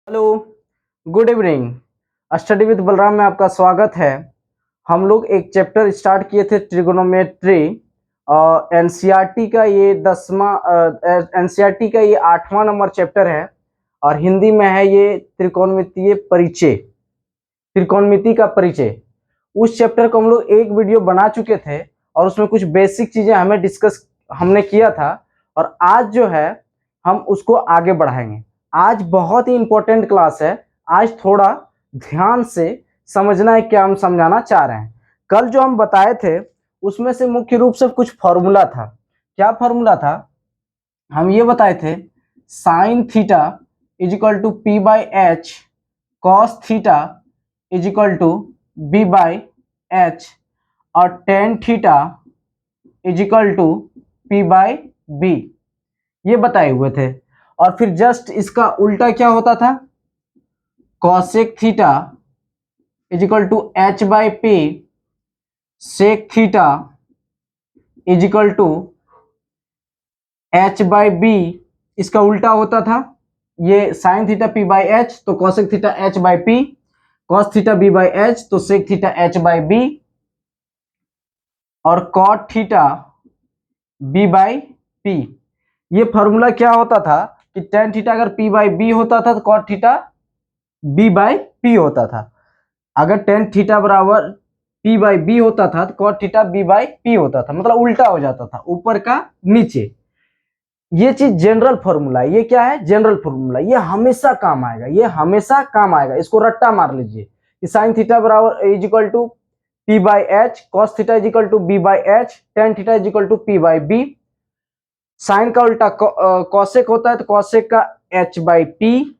Hello, good evening. Study with Balram में आपका स्वागत है। हम लोग एक चैप्टर स्टार्ट किए थे ट्रिगोनोमेट्री। एनसीईआरटी का ये 8वां नंबर चैप्टर है और हिंदी में है ये त्रिकोणमिति का परिचय। उस चैप्टर को हम लोग एक वीडियो बना चुके थे और उसमें कुछ बेसिक चीजें हमने किया था और आज जो है हम उसको आगे बढ़ाएंगे। आज बहुत ही इंपॉर्टेंट क्लास है। आज थोड़ा ध्यान से समझना है क्या हम समझाना चाह रहे हैं। कल जो हम बताए थे उसमें से मुख्य रूप से कुछ फॉर्मूला था। क्या फॉर्मूला था? हम ये बताए थे sine theta is equal to P by H, cos theta is equal to B by H और tan theta is equal to P by B, ये बताए हुए थे। और फिर जस्ट इसका उल्टा क्या होता था? Cosec theta is equal to H by P, sec theta is equal to H by B, इसका उल्टा होता था। ये sine theta P by H तो cosec theta H by P, cos theta B by H तो sec theta H by B और cot theta B by P. ये formula क्या होता था कि टेन थीटा अगर पी बाई बी होता था तो cot theta B by P होता था। अगर टेन थीटा बराबर पी बाई बी होता था तो cot theta B by P होता था, मतलब उल्टा हो जाता था, ऊपर का नीचे। ये चीज जनरल फॉर्मूला है। ये क्या है? General formula. ये हमेशा काम आएगा, ये हमेशा काम आएगा। इसको रट्टा मार लीजिए कि साइन थीटा बराबर is equal to P by H, cos theta is equal to B by H, tan theta is equal to P by B. Sine का उल्टा कॉसेक होता है तो कॉसेक का एच बाई पी,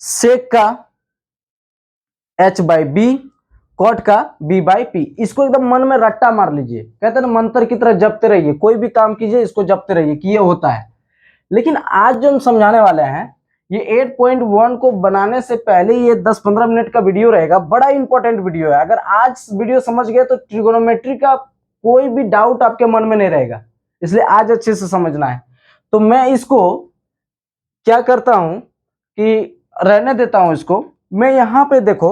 सेक का एच बाई बी, कॉट का B by P. इसको एकदम मन में रट्टा मार लीजिए। कहते हैं ना, मंत्र की तरह जपते रहिए। कोई भी काम कीजिए इसको जपते रहिए कि ये होता है। लेकिन आज जो हम समझाने वाले हैं ये 8.1 को बनाने से पहले ये 10-15 मिनट का वीडियो रहेगा। बड़ा इंपॉर्टेंट वीडियो है। अगर आज वीडियो समझ गए तो ट्रिगोनोमेट्री का कोई भी डाउट आपके मन में नहीं रहेगा। इसलिए आज अच्छे से समझना है। तो मैं इसको क्या करता हूं कि रहने देता हूं इसको। मैं यहां पे देखो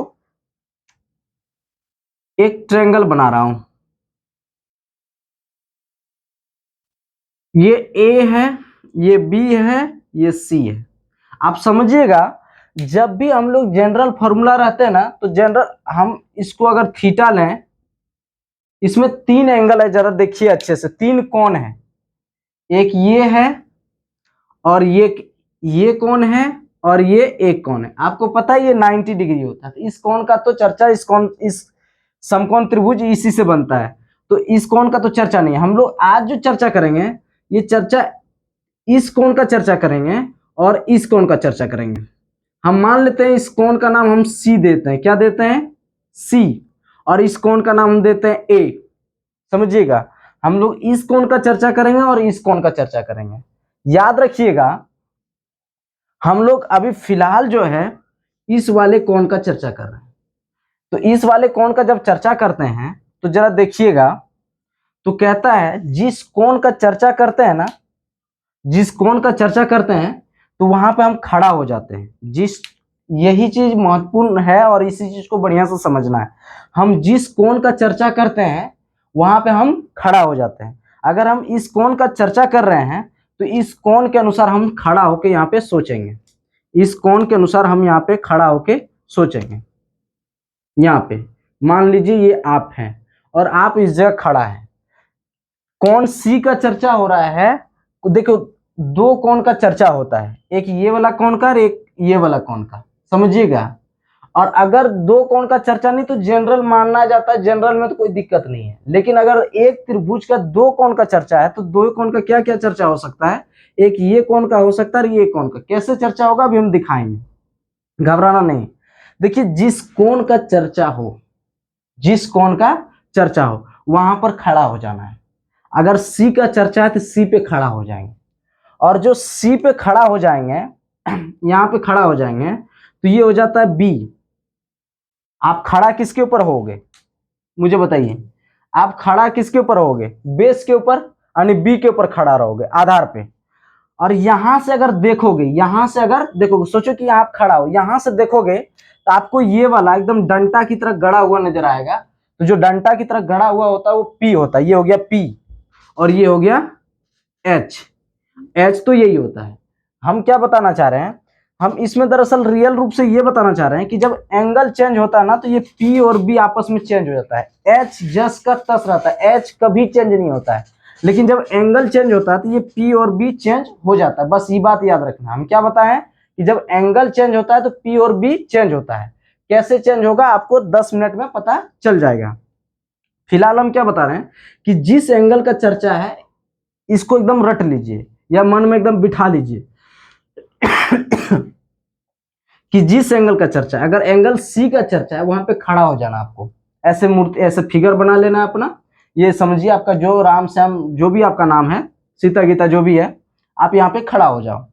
एक ट्रायंगल बना रहा हूं। ये ए है, ये बी है, ये सी है। आप समझिएगा, जब भी हम लोग जनरल फॉर्मूला रहते हैं ना तो जनरल हम इसको अगर थीटा लें, इसमें तीन एंगल है, जरा देखिए अच्छे से। तीन कोण है, एक ये है और ये कोण है और ये एक कोण है। आपको पता है ये 90 डिग्री होता है। तो इस कोण का तो चर्चा, इस समकोण त्रिभुज इसी से बनता है। तो इस कोण का तो चर्चा नहीं है। हम लोग आज जो चर्चा करेंगे ये चर्चा इस कोण का चर्चा करेंगे और इस कोण का चर्चा करेंगे। हम मान लेते हैं इस कोण का नाम हम सी देते हैं। क्या देते हैं? सी। और इस कोण का नाम हम देते हैं ए। समझिएगा, हम लोग इस कोण का चर्चा करेंगे और इस कोण का चर्चा करेंगे। याद रखिएगा, हम लोग अभी फिलहाल जो है इस वाले कोण का चर्चा कर रहे हैं। तो इस वाले कोण का जब चर्चा करते हैं तो जरा देखिएगा, तो कहता है जिस कोण का चर्चा करते हैं ना, जिस कोण का चर्चा करते हैं तो वहां पे हम खड़ा हो जाते हैं। यही चीज महत्वपूर्ण है और इसी चीज को बढ़िया से समझना है। हम जिस कोण का चर्चा करते हैं वहां पे हम खड़ा हो जाते हैं। अगर हम इस कोण का चर्चा कर रहे हैं तो इस कोण के अनुसार हम खड़ा होके यहाँ पे सोचेंगे। इस कोण के अनुसार हम यहाँ पे खड़ा होके सोचेंगे। यहाँ पे मान लीजिए ये आप हैं और आप इस जगह खड़ा है। कोण सी का चर्चा हो रहा है। देखो, दो कोण का चर्चा होता है, एक ये वाला कोण का और एक ये वाला कोण का। समझिएगा। और अगर दो कोण का चर्चा नहीं तो जनरल मानना जाता है। जनरल में तो कोई दिक्कत नहीं है। लेकिन अगर एक त्रिभुज का दो कोण का चर्चा है तो दो कोण का क्या क्या चर्चा हो सकता है? एक ये कोण का हो सकता है और ये कोण का। कैसे चर्चा होगा अभी हम दिखाएंगे, घबराना नहीं। देखिए, जिस कोण का चर्चा हो, जिस कोण का चर्चा हो वहां पर खड़ा हो जाना है। अगर सी का चर्चा है तो सी पे खड़ा हो जाएंगे। और जो सी पे खड़ा हो जाएंगे, यहां पे खड़ा हो जाएंगे तो ये हो जाता है बी। आप खड़ा किसके ऊपर होगे मुझे बताइए? आप खड़ा किसके ऊपर होगे? बेस के ऊपर, यानी बी के ऊपर खड़ा रहोगे, आधार पे। और यहां से अगर देखोगे, यहां से अगर देखोगे, सोचो कि आप खड़ा हो, यहां से देखोगे तो आपको ये वाला एकदम डंटा की तरह गड़ा हुआ नजर आएगा। तो जो डंटा की तरह गड़ा हुआ होता है वो पी होता है। ये हो गया पी और ये हो गया एच। एच तो यही होता है। हम क्या बताना चाह रहे हैं, हम इसमें दरअसल रियल रूप से ये बताना चाह रहे हैं कि जब एंगल चेंज होता है ना तो ये पी और बी आपस में चेंज हो जाता है। एच जस का तस रहता है, एच कभी चेंज नहीं होता है, लेकिन जब एंगल चेंज होता है तो ये पी और बी चेंज हो जाता है। बस ये बात याद रखना। हम क्या बताएं कि जब एंगल चेंज होता है तो पी और बी चेंज होता है। कैसे चेंज होगा आपको 10 मिनट में पता चल जाएगा। फिलहाल हम क्या बता रहे हैं कि जिस एंगल का चर्चा है इसको एकदम रट लीजिए या मन में एकदम बिठा लीजिए कि जिस एंगल का चर्चा है, अगर एंगल सी का चर्चा है वहां पे खड़ा हो जाना आपको। ऐसे मूर्ति, ऐसे फिगर बना लेना है अपना। ये समझिए आपका जो राम श्याम जो भी आपका नाम है, सीता गीता जो भी है, आप यहाँ पे खड़ा हो जाओ।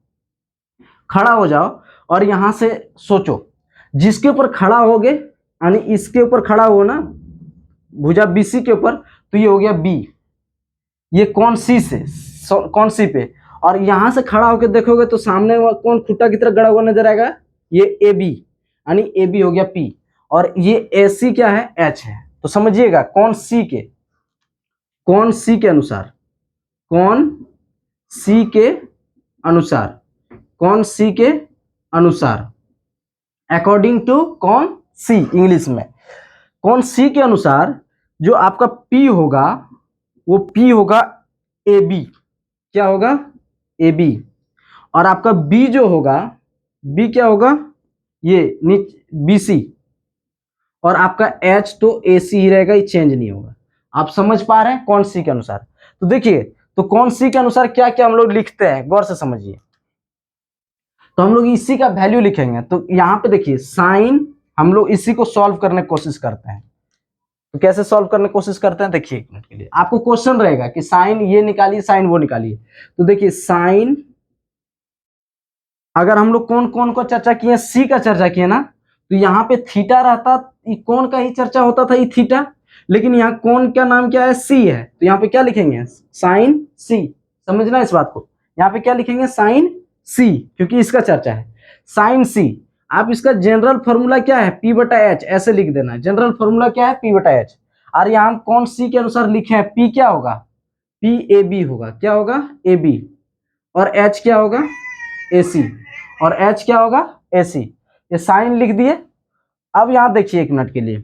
खड़ा हो जाओ और यहां से सोचो जिसके ऊपर खड़ा होगे, यानी इसके ऊपर खड़ा हो ना, भुजा बीसी के ऊपर, तो ये हो गया बी। ये कौन सी से कौन सी पे, और यहां से खड़ा होकर देखोगे तो सामने कौन खुट्टा की तरह गड़ा हुआ नजर आएगा, ये ए बी, यानी ए बी हो गया पी, और ये ए सी क्या है, एच है। तो समझिएगा कौन सी के, कौन सी के अनुसार, कौन सी के अनुसार, कौन सी के अनुसार, अकॉर्डिंग टू कौन सी, इंग्लिश में कौन सी के अनुसार जो आपका पी होगा वो पी होगा ए बी। क्या होगा, ए बी। और आपका बी जो होगा, बी क्या होगा, ये बी सी। और आपका एच तो ए सी ही रहेगा, ये चेंज नहीं होगा। आप समझ पा रहे हैं कौन सी के अनुसार। तो देखिए, तो कौन सी के अनुसार क्या क्या हम लोग लिखते हैं, गौर से समझिए। तो हम लोग इसी का वैल्यू लिखेंगे। तो यहाँ पे देखिए साइन, हम लोग इसी को सॉल्व करने की कोशिश करते हैं। तो कैसे सॉल्व करने की कोशिश करते हैं, देखिए 1 मिनट के लिए आपको क्वेश्चन रहेगा कि साइन ये निकालिए, साइन वो निकालिए। तो देखिए साइन, अगर हम लोग कौन कौन को चर्चा किए, सी का चर्चा किए ना, तो यहाँ पे थीटा रहता, कौन का ही चर्चा होता था, ये थीटा। लेकिन यहाँ कौन का नाम क्या है, सी है, तो यहाँ पे क्या लिखेंगे, साइन सी। समझना इस बात को, यहाँ पे क्या लिखेंगे, साइन सी, क्योंकि इसका चर्चा है साइन सी। आप इसका जनरल फॉर्मूला क्या है, पी बटा एच, ऐसे लिख देना। जनरल फॉर्मूला क्या है, पी बटा एच। और यहाँ हम कौन सी के अनुसार लिखे हैं, पी क्या होगा, पी ए बी होगा। क्या होगा, ए बी। और एच क्या होगा, ए सी। और एच क्या होगा, ए सी। ये साइन लिख दिए। अब यहां देखिए 1 मिनट के लिए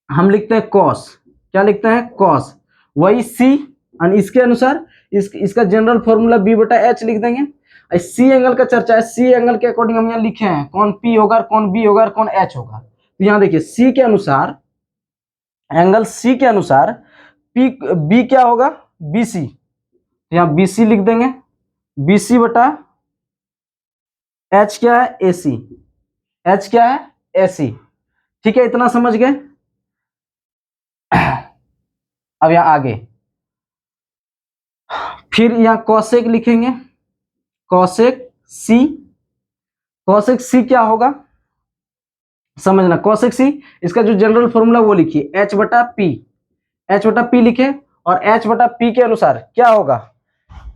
हम लिखते हैं कॉस। क्या लिखते हैं, कॉस। वही सी, और इसके अनुसार इसका जनरल फॉर्मूला बी बटा एच लिख देंगे। सी एंगल का चर्चा है, सी एंगल के अकॉर्डिंग हम यहाँ लिखे हैं कौन पी होगा, कौन बी होगा, कौन एच होगा। तो यहाँ देखिए सी के अनुसार, एंगल सी के अनुसार पी बी क्या होगा, बी सी। यहाँ बी सी लिख देंगे, बी सी बटा एच क्या है, ए सी। एच क्या है, ए सी। ठीक है, इतना समझ गए। अब यहां आगे फिर यहां कॉसेक लिखेंगे, कॉसेक सी। कॉसेक सी क्या होगा, समझना। कॉसेक सी, इसका जो जनरल फॉर्मूला वो लिखिए, एच बटा पी। एच बटा पी लिखे, और एच बटा पी के अनुसार क्या होगा,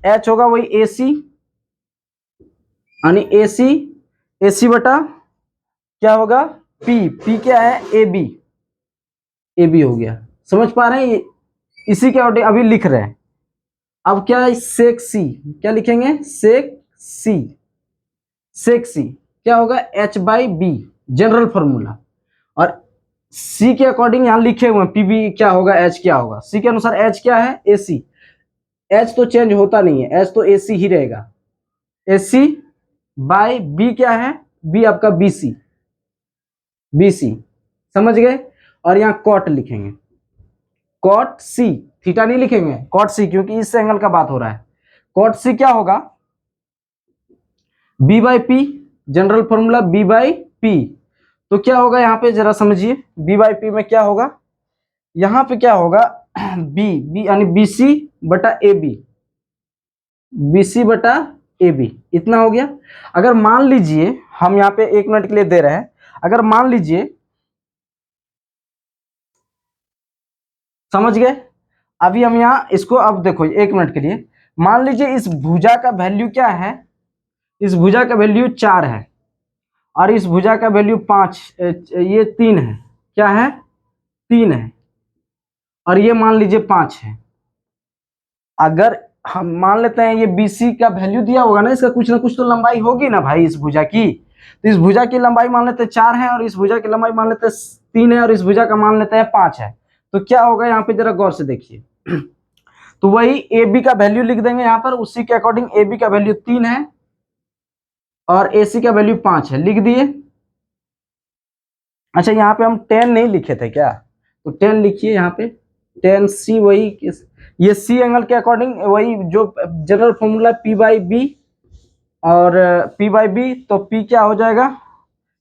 एच होगा वही ए सी, यानी ए सी, ए सी बटा क्या होगा, पी। पी क्या है, ए बी। ए बी हो गया, समझ पा रहे हैं। इसी के अभी लिख रहे हैं। अब क्या है, सेक सी। क्या लिखेंगे, सेक सी। सेक सी क्या होगा, H by B, general formula. और सी के अकॉर्डिंग यहां लिखे हुए पी बी क्या होगा, एच क्या होगा। सी के अनुसार एच क्या है, ए सी। एच तो चेंज होता नहीं है, एच तो ए सी ही रहेगा। ए सी बाई बी क्या है, बी आपका बी सी, बी सी। समझ गए। और यहां कॉट लिखेंगे, कॉट सी। थीटा नहीं लिखेंगे, कॉट सी, क्योंकि इस एंगल का बात हो रहा है। कॉट सी क्या होगा, B by P, general formula B by P. तो क्या होगा यहाँ पे जरा समझिए, बी बाई पी में क्या होगा, यहाँ पे क्या होगा, बी बी यानी बी सी बटा ए बी, बी सी बटा ए बी। इतना हो गया। अगर मान लीजिए हम यहाँ पे 1 मिनट के लिए दे रहे हैं, अगर मान लीजिए, समझ गए। अभी हम यहाँ इसको, अब देखो 1 मिनट के लिए मान लीजिए इस भुजा का वैल्यू क्या है, इस भुजा का वैल्यू 4 है और इस भुजा का वैल्यू 5, ये 3 है, क्या है 3 है, और ये मान लीजिए 5 है। अगर हम मान लेते हैं ये BC का वैल्यू दिया होगा ना, इसका कुछ ना कुछ तो लंबाई होगी ना भाई इस भुजा की, तो इस भुजा की लंबाई मान लेते हैं 4 है और इस भुजा की लंबाई मान लेते हैं 3 है और इस भुजा का मान लेते हैं 5 है। तो क्या होगा यहाँ पे जरा गौर से देखिए। तो वही AB का वैल्यू लिख देंगे यहाँ पर, उसी के अकॉर्डिंग AB का वैल्यू 3 है और AC का वैल्यू 5 है, लिख दिए। अच्छा यहाँ पे हम 10 नहीं लिखे थे क्या, तो 10 लिखिए यहाँ पे, 10C वही, ये C एंगल के अकॉर्डिंग वही जो जनरल फॉर्मूला P/B और P/B, तो P क्या हो जाएगा,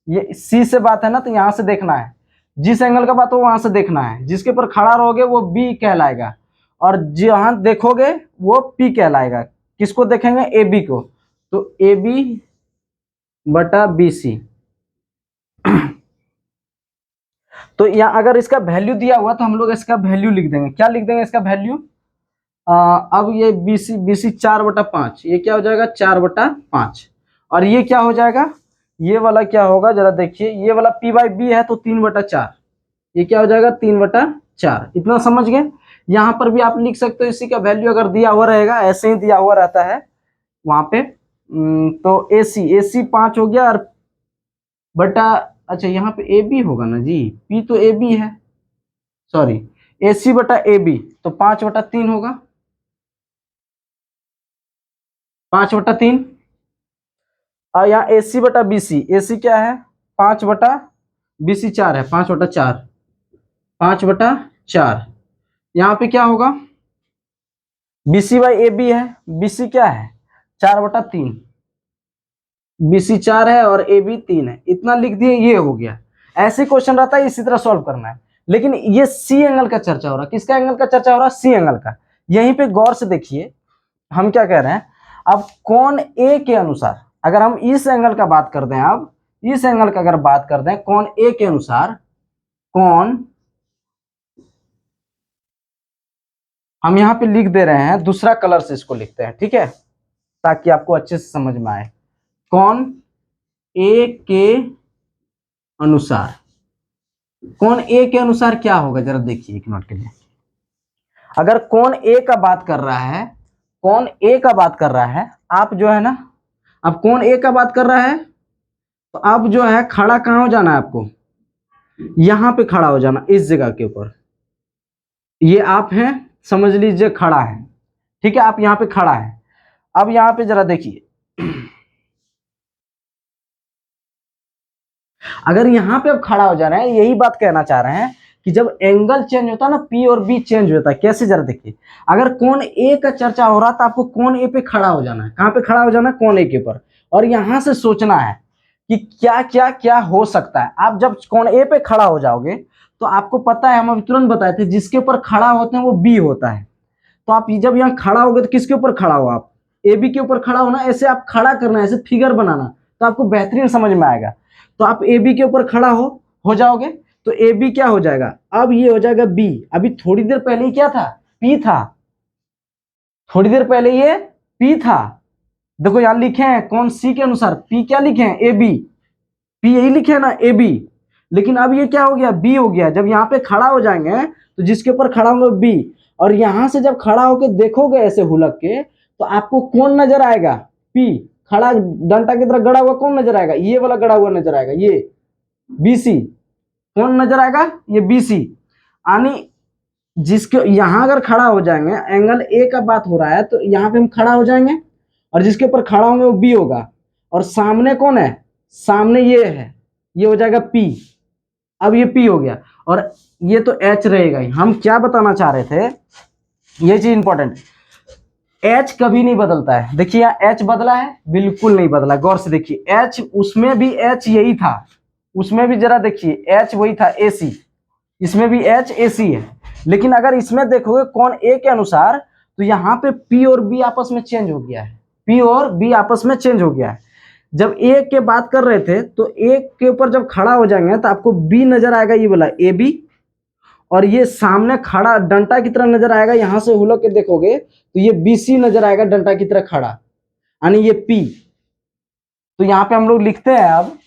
ये C से बात है ना, तो यहाँ से देखना है, जिस एंगल का बात हो वहां से देखना है, जिसके ऊपर खड़ा रहोगे वो B कहलाएगा और जहां देखोगे वो P कहलाएगा। किसको देखेंगे, AB को, तो AB बटा BC। तो यहाँ अगर इसका वैल्यू दिया हुआ तो हम लोग इसका वैल्यू लिख देंगे, क्या लिख देंगे इसका वैल्यू, अब ये BC 4/5, ये क्या हो जाएगा 4/5, और ये क्या हो जाएगा, ये वाला क्या होगा जरा देखिए, ये वाला P/B है तो 3/4, ये क्या हो जाएगा 3/4, इतना समझ गए। यहाँ पर भी आप लिख सकते हो इसी का वैल्यू अगर दिया हुआ रहेगा, ऐसे ही दिया हुआ रहता है वहां पे, तो AC 5 हो गया और बटा, अच्छा यहाँ पे AB होगा ना जी, P तो AB है, सॉरी AC बटा AB, तो 5/3 होगा, 5/3, और यहाँ AC बटा BC, AC क्या है 5/BC 4 है, 5/4, 5/4, यहाँ पे क्या होगा BC/AB है, BC क्या है 4/3, BC 4 है और AB 3 है, इतना लिख दिए, ये हो गया। ऐसे क्वेश्चन रहता है, इसी तरह सॉल्व करना है। लेकिन ये C एंगल का चर्चा हो रहा है, किसका एंगल का चर्चा हो रहा है, C एंगल का। यहीं पे गौर से देखिए हम क्या कह रहे हैं, अब कोण A के अनुसार अगर हम इस एंगल का बात कर दें, अब इस एंगल का अगर बात कर दें कोण A के अनुसार, कोण हम यहाँ पे लिख दे रहे हैं, दूसरा कलर से इसको लिखते हैं, ठीक है, ताकि आपको अच्छे से समझ में आए। कोण A के अनुसार, कोण A के अनुसार क्या होगा जरा देखिए एक मिनट के लिए। अगर कोण A का बात कर रहा है, कोण A का बात कर रहा है, आप जो है ना, अब कोण A का बात कर रहा है तो अब जो है खड़ा कहाँ हो जाना है आपको, यहां पे खड़ा हो जाना, इस जगह के ऊपर, ये आप हैं समझ लीजिए खड़ा है, ठीक है, आप यहाँ पे खड़ा है। अब यहाँ पे जरा देखिए, अगर यहाँ पे अब खड़ा हो जा रहे हैं, यही बात कहना चाह रहे हैं कि जब एंगल चेंज होता है ना, P और B चेंज होता है, कैसे जरा देखिए। अगर कोण A का चर्चा हो रहा तो आपको कोण A पे खड़ा हो जाना है, कहाँ पे खड़ा हो जाना है, कोण A के ऊपर, और यहां से सोचना है कि क्या क्या क्या हो सकता है। आप जब कोण A पे खड़ा हो जाओगे तो आपको पता है, हम अभी तुरंत बताए थे, जिसके ऊपर खड़ा होते हैं वो B होता है। तो आप जब यहाँ खड़ा होगे तो किसके ऊपर खड़ा हो, आप AB के ऊपर खड़ा होना, ऐसे आप खड़ा करना है, ऐसे फिगर बनाना, तो आपको बेहतरीन समझ में आएगा। तो आप AB के ऊपर खड़ा हो जाओगे तो AB क्या हो जाएगा, अब ये हो जाएगा B। अभी थोड़ी देर पहले क्या था, P था, थोड़ी देर पहले ये P था। देखो यहां लिखे हैं कौन C के अनुसार P क्या लिखे हैं, AB, P यही लिखे हैं ना AB, लेकिन अब ये क्या हो गया, B हो गया। जब यहाँ पे खड़ा हो जाएंगे तो जिसके ऊपर खड़ा होंगे B, और यहां से जब खड़ा होकर देखोगे ऐसे हुलक के, तो आपको कौन नजर आएगा, P खड़ा डंडा की तरह गड़ा हुआ कौन नजर आएगा, ये वाला गड़ा हुआ नजर आएगा, ये BC, कौन नजर आएगा, ये BC। यानी जिसके यहां अगर खड़ा हो जाएंगे, एंगल A का बात हो रहा है तो यहाँ पे हम खड़ा हो जाएंगे, और जिसके ऊपर खड़ा होंगे वो B होगा, और सामने कौन है, सामने ये है, ये हो जाएगा P। अब ये P हो गया और ये तो H रहेगा ही। हम क्या बताना चाह रहे थे, ये चीज इंपॉर्टेंट, H कभी नहीं बदलता है। देखिए यहाँ H बदला है, बिल्कुल नहीं बदला, गौर से देखिए H, उसमें भी H यही था, उसमें भी जरा देखिए H वही था AC, इसमें भी H AC है। लेकिन अगर इसमें देखोगे कोण A के अनुसार, तो यहाँ पे P और B आपस में चेंज हो गया है, P और B आपस में चेंज हो गया है। जब A के बात कर रहे थे तो A के ऊपर जब खड़ा हो जाएंगे तो आपको B नजर आएगा, ये वाला AB, और ये सामने खड़ा डंटा की तरह नजर आएगा, यहां से हुलक के देखोगे तो ये BC नजर आएगा डंटा की तरह खड़ा, यानी ये P। तो यहाँ पे हम लोग लिखते हैं अब,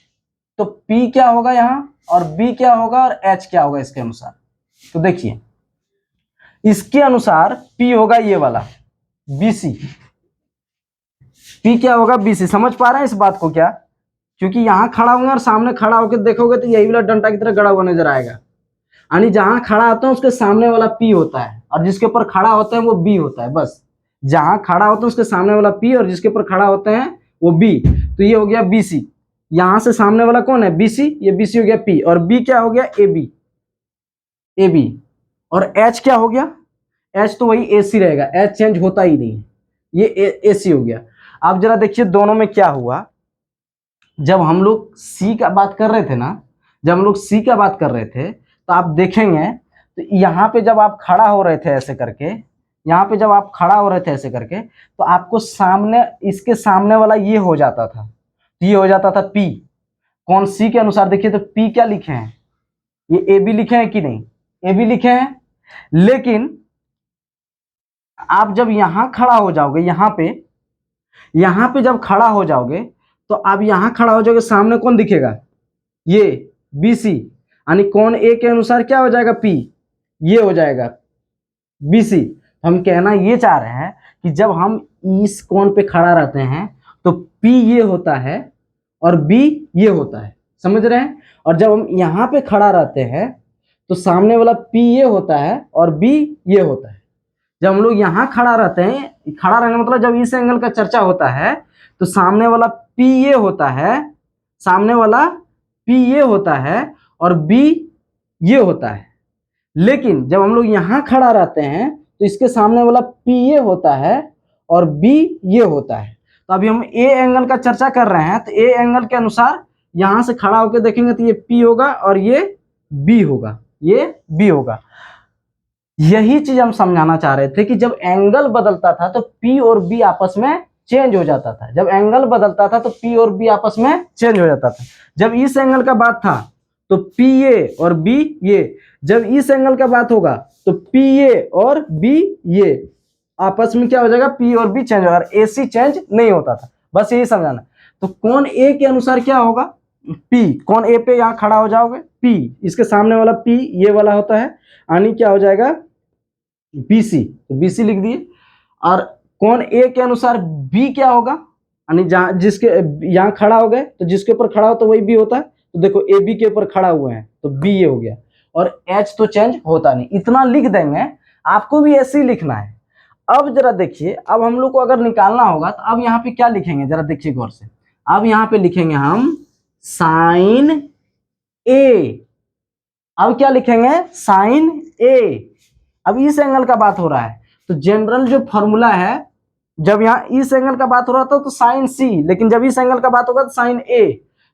तो P क्या होगा यहाँ, और B क्या होगा, और H क्या होगा इसके अनुसार। तो देखिए इसके अनुसार P होगा ये वाला BC, P क्या होगा BC। समझ पा रहे हैं इस बात को क्या? क्योंकि यहां खड़ा होंगे और सामने खड़ा होकर देखोगे तो यही वाला डंटा की तरह गड़ा हुआ नजर आएगा, यानी जहां खड़ा होता है उसके सामने वाला P होता है, और जिसके ऊपर खड़ा होता है वो B होता है। बस जहां खड़ा होता है उसके सामने वाला P और जिसके ऊपर खड़ा होते हैं वो B। तो ये हो गया BC। यहां से सामने वाला कौन है BC, ये BC हो गया P, और B क्या हो गया AB। और H क्या हो गया, H तो वही AC रहेगा, H चेंज होता ही नहीं, ये AC हो गया। अब जरा देखिए दोनों में क्या हुआ। जब हम लोग C का बात कर रहे थे ना, जब हम लोग C का बात कर रहे थे तो आप देखेंगे तो यहाँ पे जब आप खड़ा हो रहे थे ऐसे करके, यहाँ पे जब आप खड़ा हो रहे थे ऐसे करके, तो आपको सामने इसके सामने वाला ये हो जाता था, ये हो जाता था P। कौन C के अनुसार देखिए तो P क्या लिखे हैं, ये AB लिखे हैं कि नहीं, AB लिखे हैं। लेकिन आप जब यहां खड़ा हो जाओगे, यहाँ पे जब खड़ा हो जाओगे तो अब यहां खड़ा हो जाओगे, सामने कौन दिखेगा, ये BC, यानी कौन A के अनुसार क्या हो जाएगा P, ये हो जाएगा BC। हम कहना ये चाह रहे हैं कि जब हम इस कोण पे खड़ा रहते हैं तो P ये होता है और B ये होता है, समझ रहे हैं। और जब हम यहाँ पे खड़ा रहते हैं तो सामने वाला P ये होता है और B ये होता है। जब हम लोग यहाँ खड़ा रहते हैं, खड़ा रहने मतलब जब इस एंगल का चर्चा होता है तो सामने वाला P ये होता है, सामने वाला P ये होता है और B ये होता है। लेकिन जब हम लोग यहाँ खड़ा रहते हैं तो इसके सामने वाला P ये होता है और B ये होता है। तो अभी हम A एंगल का चर्चा कर रहे हैं, तो A एंगल के अनुसार यहां से खड़ा होकर देखेंगे तो ये P होगा और ये B होगा, ये B होगा। यही चीज हम समझाना चाह रहे थे कि जब एंगल बदलता था तो P और B आपस में चेंज हो जाता था, जब एंगल बदलता था तो P और B आपस में चेंज हो जाता था। जब इस एंगल का बात था तो P ये और B ये, जब इस एंगल का बात होगा तो P ये और B ये आपस में क्या हो जाएगा, P और B चेंज होगा, AC चेंज नहीं होता था। बस यही समझाना। तो कौन A के अनुसार क्या होगा P, कौन A पे यहाँ खड़ा हो जाओगे P, इसके सामने वाला P ये वाला होता है, यानी क्या हो जाएगा BC, तो BC लिख दिए। और कौन A के अनुसार B क्या होगा, यानी जहां जिसके यहाँ खड़ा हो गए तो जिसके ऊपर खड़ा हो तो वही B होता है। तो देखो AB के ऊपर खड़ा हुए हैं तो B ये हो गया, और H तो चेंज होता नहीं। इतना लिख देंगे, आपको भी ऐसे ही लिखना है। अब जरा देखिए, अब हम लोग को अगर निकालना होगा तो अब यहाँ पे क्या लिखेंगे, जरा देखिए गौर से। अब यहाँ पे लिखेंगे हम साइन A। अब क्या लिखेंगे साइन A। अब इस एंगल का बात हो रहा है तो जनरल जो फॉर्मूला है, जब यहाँ इस एंगल का बात हो रहा था तो साइन C, लेकिन जब इस एंगल का बात होगा तो साइन A।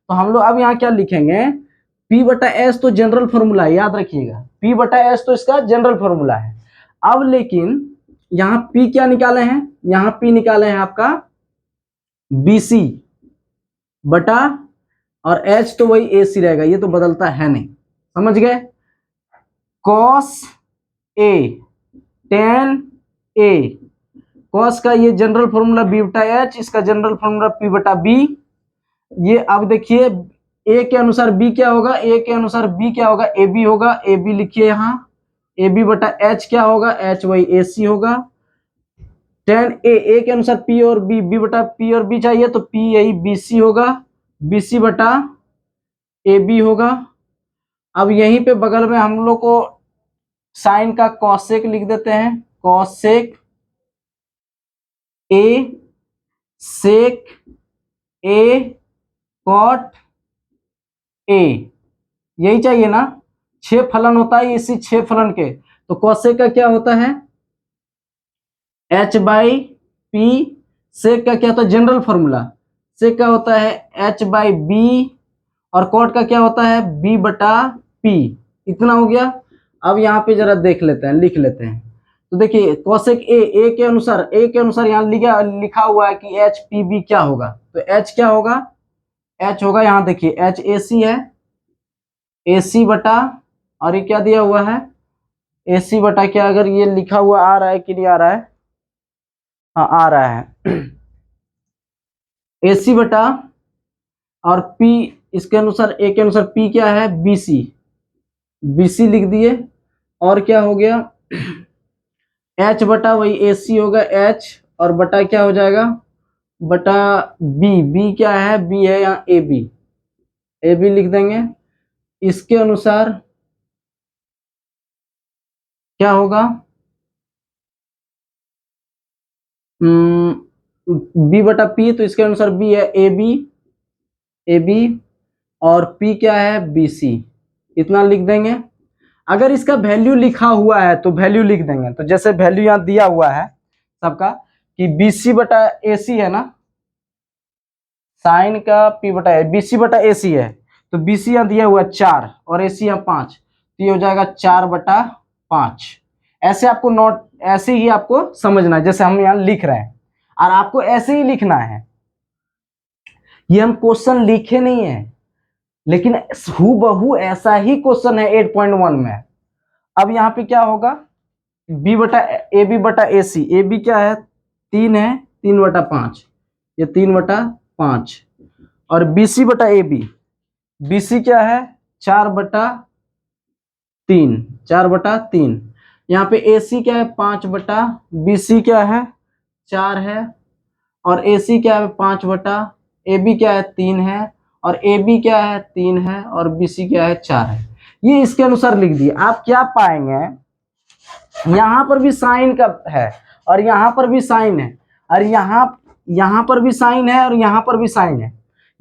तो हम लोग अब यहाँ क्या लिखेंगे, P/S तो जनरल फॉर्मूला है, याद रखिएगा, P/S तो इसका जनरल फॉर्मूला है। अब लेकिन यहाँ P क्या निकाले हैं, यहाँ P निकाले हैं आपका BC बटा, और H तो वही AC रहेगा, ये तो बदलता है नहीं, समझ गए। cos A tan A, cos का ये जनरल फॉर्मूला B/H, इसका जनरल फॉर्मूला P/B। ये अब देखिए A के अनुसार B क्या होगा, A के अनुसार B क्या होगा, AB होगा, AB लिखिए यहाँ, AB/H क्या होगा, H वही AC होगा। tan A के अनुसार P और B, B/P और B चाहिए तो P यही BC होगा, BC/AB होगा। अब यहीं पे बगल में हम लोग को साइन का कॉसेक लिख देते हैं, cosec A sec A cot A, यही चाहिए ना। 6 फलन होता है इसी 6 फलन के, तो कॉसेक का क्या होता है H/P, सेक का क्या होता है जनरल फॉर्मूला, सेक का होता है H/B, और कॉट का क्या होता है B/P। इतना हो गया। अब यहाँ पे जरा देख लेते हैं, लिख लेते हैं। तो देखिए कॉसेक A के अनुसार यहाँ लिखा हुआ है कि HPB क्या होगा, तो H क्या होगा, H होगा यहाँ देखिए HAC है, AC बटा, और ये क्या दिया हुआ है AC बटा क्या, अगर ये लिखा हुआ आ रहा है कि नहीं आ रहा है, हाँ आ रहा है AC बटा और P, इसके अनुसार A के अनुसार P क्या है, BC लिख दिए। और क्या हो गया, H बटा वही AC होगा H, और बटा क्या हो जाएगा, बटा B क्या है, B है यहाँ AB लिख देंगे। इसके अनुसार क्या होगा, B बटा P, तो इसके अनुसार B है AB और P क्या है, BC, इतना लिख देंगे। अगर इसका वैल्यू लिखा हुआ है तो वैल्यू लिख देंगे, तो जैसे वैल्यू यहाँ दिया हुआ है सबका कि BC बटा AC है ना, साइन का P बटा A, BC बटा AC है, तो BC यहाँ दिया हुआ 4 और AC यहाँ 5, तो ये हो जाएगा 4/5। ऐसे आपको नोट, ऐसे ही आपको समझना है जैसे हम यहाँ लिख रहे हैं, और आपको ऐसे ही लिखना है। ये हम क्वेश्चन लिखे नहीं है, लेकिन हूबहू ऐसा ही क्वेश्चन है 8.1 में। अब यहाँ पे क्या होगा, B बटा AB बटा AC, AB क्या है 3 है, 3/5, ये 3/5, और BC बटा AB, BC क्या है 4/3, यहाँ पे AC क्या है 5 BC क्या है 4 है, और AC क्या है 5 AB क्या है 3 है, और AB क्या है 3 है, और BC क्या है 4 है। ये इसके अनुसार लिख दिए। आप क्या पाएंगे, यहाँ पर भी साइन का है और यहाँ पर भी साइन है, और यहाँ पर भी साइन है और यहाँ पर भी साइन है।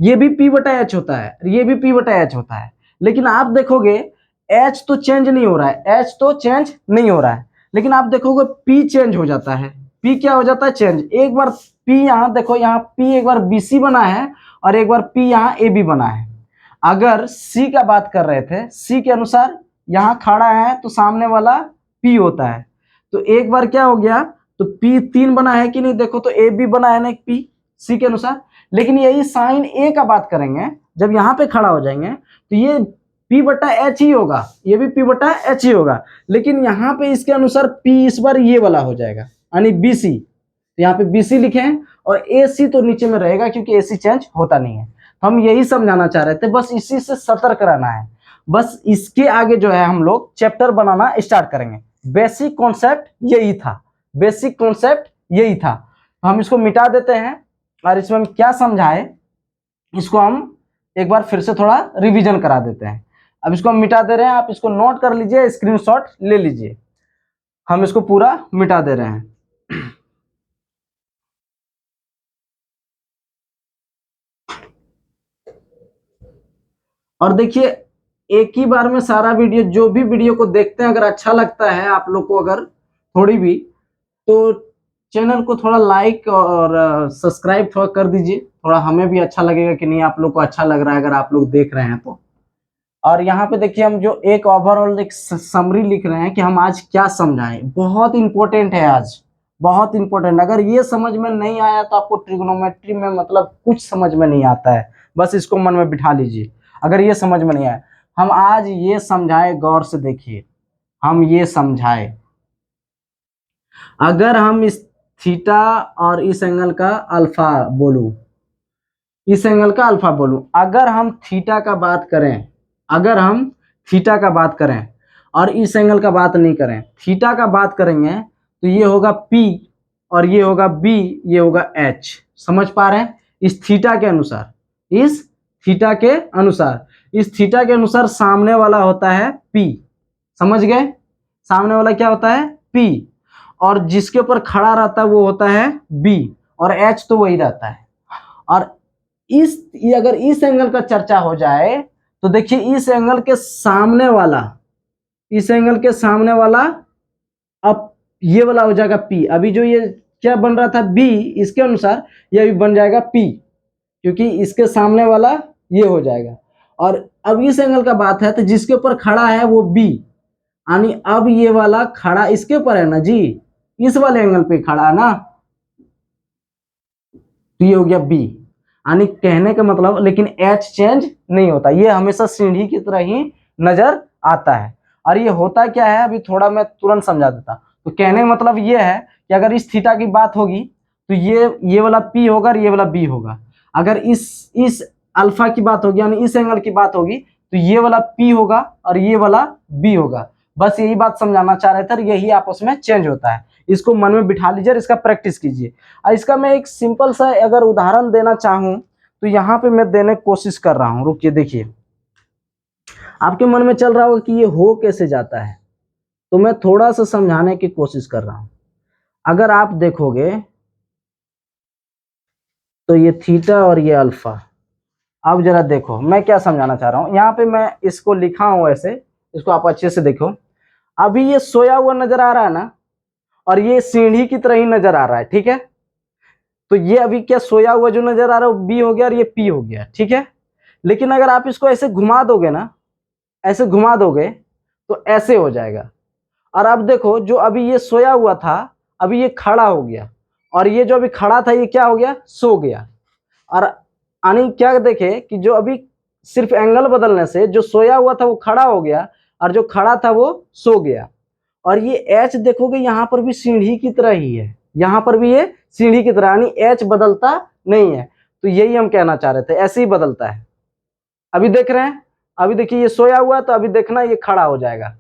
ये भी P बटा H होता है, ये भी P बटा H होता है, लेकिन आप देखोगे H तो चेंज नहीं हो रहा है, H तो चेंज नहीं हो रहा है, लेकिन आप देखोगे P चेंज हो जाता है। P क्या हो जाता है, चेंज। एक बार P यहाँ देखो, यहाँ P एक बार BC बना है और एक बार P यहाँ AB बना है। अगर C का बात कर रहे थे, C के अनुसार यहाँ खड़ा है तो सामने वाला P होता है, तो एक बार क्या हो गया, तो P 3 बना है कि नहीं, देखो तो AB बना है ना एक P C के अनुसार। लेकिन यही साइन A का बात करेंगे, जब यहाँ पे खड़ा हो जाएंगे तो ये P बटा H ही होगा, ये भी P बटा H ही होगा, लेकिन यहाँ पे इसके अनुसार P इस बार ये वाला हो जाएगा, यानी BC, तो यहाँ पे BC लिखें, और AC तो नीचे में रहेगा क्योंकि AC चेंज होता नहीं है। हम यही समझाना चाह रहे थे, बस इसी से सतर्क रहना है। बस इसके आगे जो है हम लोग चैप्टर बनाना स्टार्ट करेंगे। बेसिक कॉन्सेप्ट यही था, बेसिक कॉन्सेप्ट यही था। हम इसको मिटा देते हैं, और इसमें हम क्या समझाए इसको हम एक बार फिर से थोड़ा रिवीजन करा देते हैं। अब इसको हम मिटा दे रहे हैं, आप इसको नोट कर लीजिए, स्क्रीनशॉट ले लीजिए। हम इसको पूरा मिटा दे रहे हैं। और देखिए, एक ही बार में सारा वीडियो, जो भी वीडियो को देखते हैं अगर अच्छा लगता है आप लोग को, अगर थोड़ी भी, तो चैनल को थोड़ा लाइक और सब्सक्राइब थोड़ा कर दीजिए, थोड़ा हमें भी अच्छा लगेगा कि नहीं आप लोग को अच्छा लग रहा है अगर आप लोग देख रहे हैं तो। और यहाँ पे देखिए, हम जो एक ओवरऑल एक समरी लिख रहे हैं कि हम आज क्या समझाएं, बहुत इंपॉर्टेंट है आज, बहुत इंपॉर्टेंट। अगर ये समझ में नहीं आया तो आपको ट्रिग्नोमेट्री में मतलब कुछ समझ में नहीं आता है, बस इसको मन में बिठा लीजिए। अगर ये समझ में नहीं आया, हम आज ये समझाए, गौर से देखिए, हम ये समझाए, अगर हम इस थीटा और इस एंगल का अल्फा बोलूं, इस एंगल का अल्फा बोलूं, अगर हम थीटा का बात करें, अगर हम थीटा का बात करें और इस एंगल का बात नहीं करें, थीटा का बात करेंगे तो ये होगा P और ये होगा B, ये होगा H। समझ पा रहे हैं, इस थीटा के अनुसार, इस थीटा के अनुसार, इस थीटा के अनुसार सामने वाला होता है P। समझ गए, सामने वाला क्या होता है P, और जिसके ऊपर खड़ा रहता है वो होता है B, और H तो वही रहता है। और अगर इस एंगल का चर्चा हो जाए तो देखिए, इस एंगल के सामने वाला, इस एंगल के सामने वाला, अब ये वाला हो जाएगा P। अभी जो ये क्या बन रहा था B, इसके अनुसार ये भी बन जाएगा P, क्योंकि इसके सामने वाला ये हो जाएगा। और अब इस एंगल का बात है तो जिसके ऊपर खड़ा है वो B, यानी अब ये वाला खड़ा इसके ऊपर है ना जी, इस वाले एंगल पे खड़ा है ना, तो ये हो गया B। यानी कहने का मतलब, लेकिन H चेंज नहीं होता, ये हमेशा सीढ़ी की तरह ही नजर आता है। और ये होता क्या है अभी थोड़ा मैं तुरंत समझा देता। तो कहने का मतलब ये है कि अगर इस थीटा की बात होगी तो ये वाला P होगा और ये वाला B होगा। अगर इस अल्फा की बात होगी यानी इस एंगल की बात होगी तो ये वाला P होगा और ये वाला B होगा। बस यही बात समझाना चाह रहे थे, यही आपस में चेंज होता है। इसको मन में बिठा लीजिए और इसका प्रैक्टिस कीजिए। और इसका मैं एक सिंपल सा अगर उदाहरण देना चाहूं तो यहाँ पे मैं देने की कोशिश कर रहा हूं। रुकिए देखिए, आपके मन में चल रहा होगा कि ये हो कैसे जाता है, तो मैं थोड़ा सा समझाने की कोशिश कर रहा हूं। अगर आप देखोगे तो ये थीटा और ये अल्फा, अब जरा देखो मैं क्या समझाना चाह रहा हूं। यहाँ पे मैं इसको लिखा हूं ऐसे, इसको आप अच्छे से देखो। अभी ये सोया हुआ नजर आ रहा है ना, और ये सीढ़ी की तरह ही नजर आ रहा है, ठीक है। तो ये अभी क्या सोया हुआ जो नजर आ रहा है वो बी हो गया और ये पी हो गया, ठीक है। लेकिन अगर आप इसको ऐसे घुमा दोगे ना, ऐसे घुमा दोगे तो ऐसे हो जाएगा। और अब देखो जो अभी ये सोया हुआ था अभी ये खड़ा हो गया, और ये जो अभी खड़ा था ये क्या हो गया, सो गया। और यानी क्या देखे कि जो अभी सिर्फ एंगल बदलने से जो सोया हुआ था वो खड़ा हो गया और जो खड़ा था वो सो गया। और ये एच देखोगे यहाँ पर भी सीढ़ी की तरह ही है, यहाँ पर भी ये सीढ़ी की तरह, यानी एच बदलता नहीं है। तो यही हम कहना चाह रहे थे, ऐसे ही बदलता है। अभी देख रहे हैं, अभी देखिए ये सोया हुआ तो अभी देखना ये खड़ा हो जाएगा।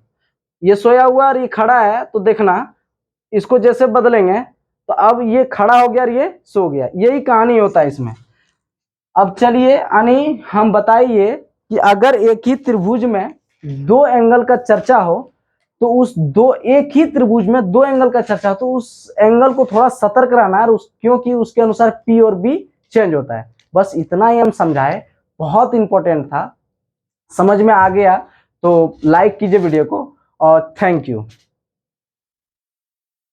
ये सोया हुआ और ये खड़ा है तो देखना इसको जैसे बदलेंगे तो अब ये खड़ा हो गया और ये सो गया। यही कहानी होता है इसमें। अब चलिए यानी हम बताइए कि अगर एक ही त्रिभुज में दो एंगल का चर्चा हो तो उस दो एक ही त्रिभुज में दो एंगल का चर्चा हो तो उस एंगल को थोड़ा सतर्क रहना है, क्योंकि उसके अनुसार P और B चेंज होता है। बस इतना ही हम समझाए, बहुत इंपॉर्टेंट था। समझ में आ गया तो लाइक कीजिए वीडियो को और थैंक यू।